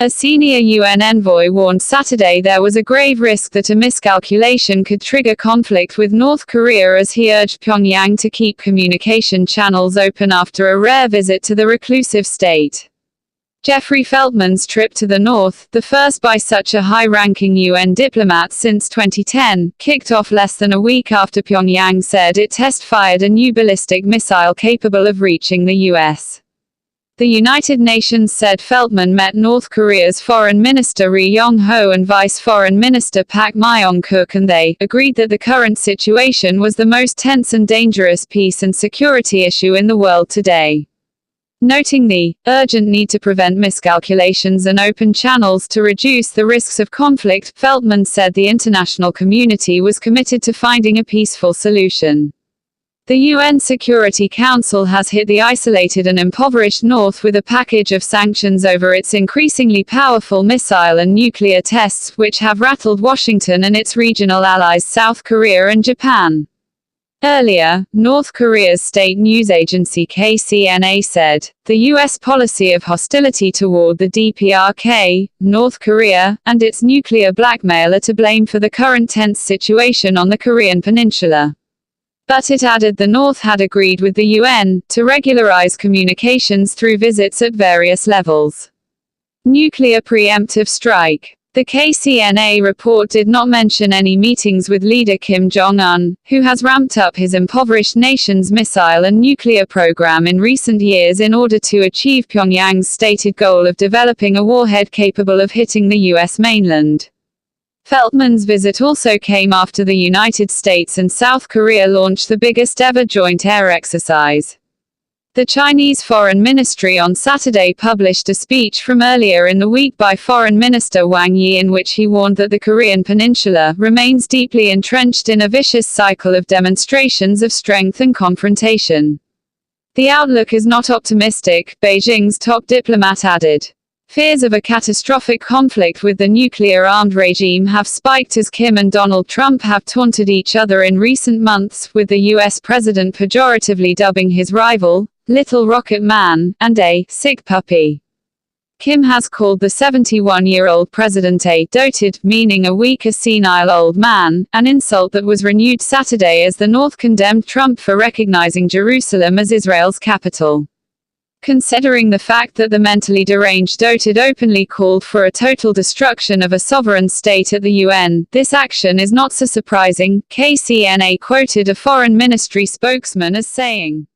A senior UN envoy warned Saturday there was a grave risk that a miscalculation could trigger conflict with North Korea as he urged Pyongyang to keep communication channels open after a rare visit to the reclusive state. Jeffrey Feltman's trip to the north, the first by such a high-ranking UN diplomat since 2010, kicked off less than a week after Pyongyang said it test-fired a new ballistic missile capable of reaching the US. The United Nations said Feltman met North Korea's Foreign Minister Yong-Ho and Vice Foreign Minister Pak Myong-Kuk, and they agreed that the current situation was the most tense and dangerous peace and security issue in the world today. Noting the urgent need to prevent miscalculations and open channels to reduce the risks of conflict, Feltman said the international community was committed to finding a peaceful solution. The UN Security Council has hit the isolated and impoverished North with a package of sanctions over its increasingly powerful missile and nuclear tests, which have rattled Washington and its regional allies South Korea and Japan. Earlier, North Korea's state news agency KCNA said, the U.S. policy of hostility toward the DPRK, North Korea, and its nuclear blackmail are to blame for the current tense situation on the Korean peninsula. But it added the North had agreed with the UN to regularize communications through visits at various levels. Nuclear preemptive strike. The KCNA report did not mention any meetings with leader Kim Jong-un, who has ramped up his impoverished nation's missile and nuclear program in recent years in order to achieve Pyongyang's stated goal of developing a warhead capable of hitting the US mainland. Feltman's visit also came after the United States and South Korea launched the biggest ever joint air exercise. The Chinese Foreign Ministry on Saturday published a speech from earlier in the week by Foreign Minister Wang Yi in which he warned that the Korean peninsula remains deeply entrenched in a vicious cycle of demonstrations of strength and confrontation. The outlook is not optimistic, Beijing's top diplomat added. Fears of a catastrophic conflict with the nuclear-armed regime have spiked as Kim and Donald Trump have taunted each other in recent months, with the US president pejoratively dubbing his rival, Little Rocket Man, and a sick puppy. Kim has called the 71-year-old president a doted, meaning a weak or senile old man, an insult that was renewed Saturday as the North condemned Trump for recognizing Jerusalem as Israel's capital. Considering the fact that the mentally deranged doted openly called for a total destruction of a sovereign state at the UN, this action is not so surprising, KCNA quoted a foreign ministry spokesman as saying.